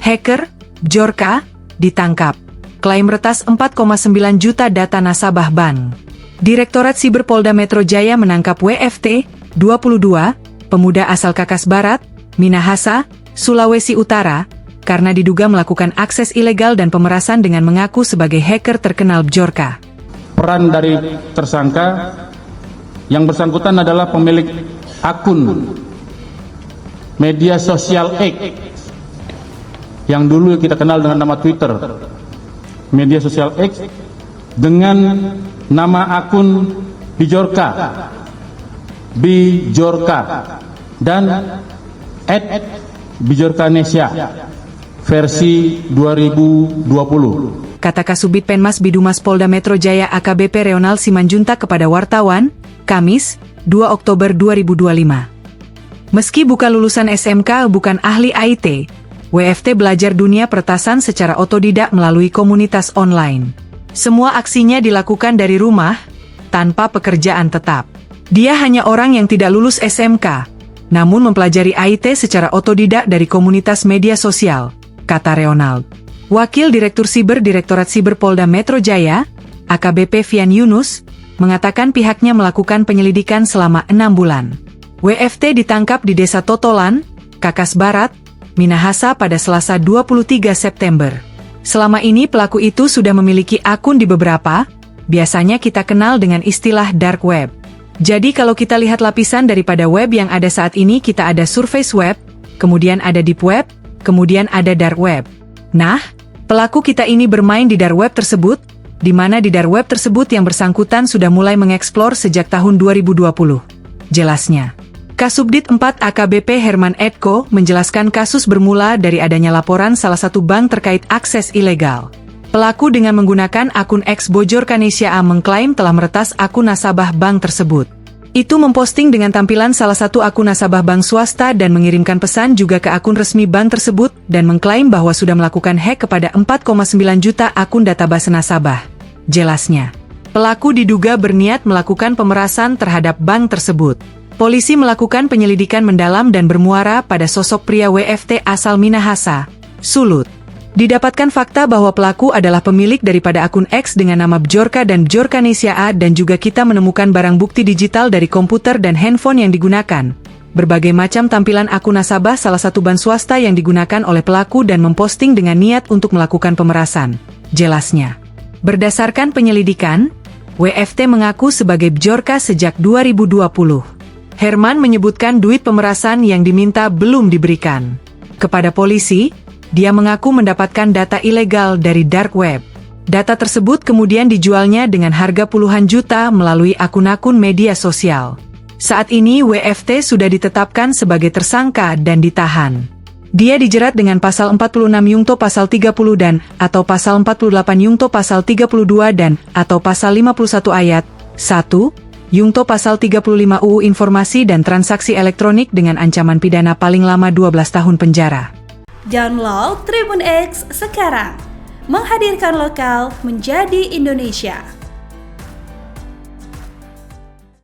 Hacker, Bjorka, ditangkap. Klaim retas 4,9 juta data nasabah bank. Direktorat Siber Polda Metro Jaya menangkap WFT, 22, pemuda asal Kakas Barat, Minahasa, Sulawesi Utara, karena diduga melakukan akses ilegal dan pemerasan dengan mengaku sebagai hacker terkenal Bjorka. Peran dari tersangka yang bersangkutan adalah pemilik akun media sosial X yang dulu kita kenal dengan nama Twitter, media sosial X dengan nama akun Bjorka dan @Bjorkanesia versi 2020. Kata Kasubit Penmas Bidumas Polda Metro Jaya AKBP Reonald Simanjuntak kepada wartawan, Kamis, 2 Oktober 2025. Meski bukan lulusan SMK bukan ahli IT, WFT belajar dunia peretasan secara otodidak melalui komunitas online. Semua aksinya dilakukan dari rumah, tanpa pekerjaan tetap. Dia hanya orang yang tidak lulus SMK, namun mempelajari IT secara otodidak dari komunitas media sosial, kata Reonald. Wakil Direktur Siber Direktorat Siber Polda Metro Jaya, AKBP Fian Yunus, mengatakan pihaknya melakukan penyelidikan selama 6 bulan. WFT ditangkap di Desa Totolan, Kakas Barat, Minahasa pada Selasa 23 September. Selama ini pelaku itu sudah memiliki akun di beberapa, biasanya kita kenal dengan istilah dark web. Jadi kalau kita lihat lapisan daripada web yang ada saat ini, kita ada surface web, kemudian ada deep web, kemudian ada dark web. Nah, pelaku kita ini bermain di dark web tersebut, di mana di dark web tersebut yang bersangkutan sudah mulai mengeksplor sejak tahun 2020. Jelasnya. Kasubdit 4 AKBP Herman Edko menjelaskan kasus bermula dari adanya laporan salah satu bank terkait akses ilegal. Pelaku dengan menggunakan akun X Bjorkanesia A mengklaim telah meretas akun nasabah bank tersebut. Itu memposting dengan tampilan salah satu akun nasabah bank swasta dan mengirimkan pesan juga ke akun resmi bank tersebut dan mengklaim bahwa sudah melakukan hack kepada 4,9 juta akun database nasabah. Jelasnya, pelaku diduga berniat melakukan pemerasan terhadap bank tersebut. Polisi melakukan penyelidikan mendalam dan bermuara pada sosok pria WFT asal Minahasa, Sulut. Didapatkan fakta bahwa pelaku adalah pemilik daripada akun X dengan nama Bjorka dan Bjorkanesia A dan juga kita menemukan barang bukti digital dari komputer dan handphone yang digunakan. Berbagai macam tampilan akun nasabah salah satu bank swasta yang digunakan oleh pelaku dan memposting dengan niat untuk melakukan pemerasan. Jelasnya. Berdasarkan penyelidikan, WFT mengaku sebagai Bjorka sejak 2020. Herman menyebutkan duit pemerasan yang diminta belum diberikan. Kepada polisi, dia mengaku mendapatkan data ilegal dari dark web. Data tersebut kemudian dijualnya dengan harga puluhan juta melalui akun-akun media sosial. Saat ini WFT sudah ditetapkan sebagai tersangka dan ditahan. Dia dijerat dengan pasal 46 Yungto pasal 30 dan atau pasal 48 Yungto pasal 32 dan atau pasal 51 ayat 1 Yungto pasal 35 UU Informasi dan Transaksi Elektronik dengan ancaman pidana paling lama 12 tahun penjara. Download Tribun X sekarang, menghadirkan lokal menjadi Indonesia.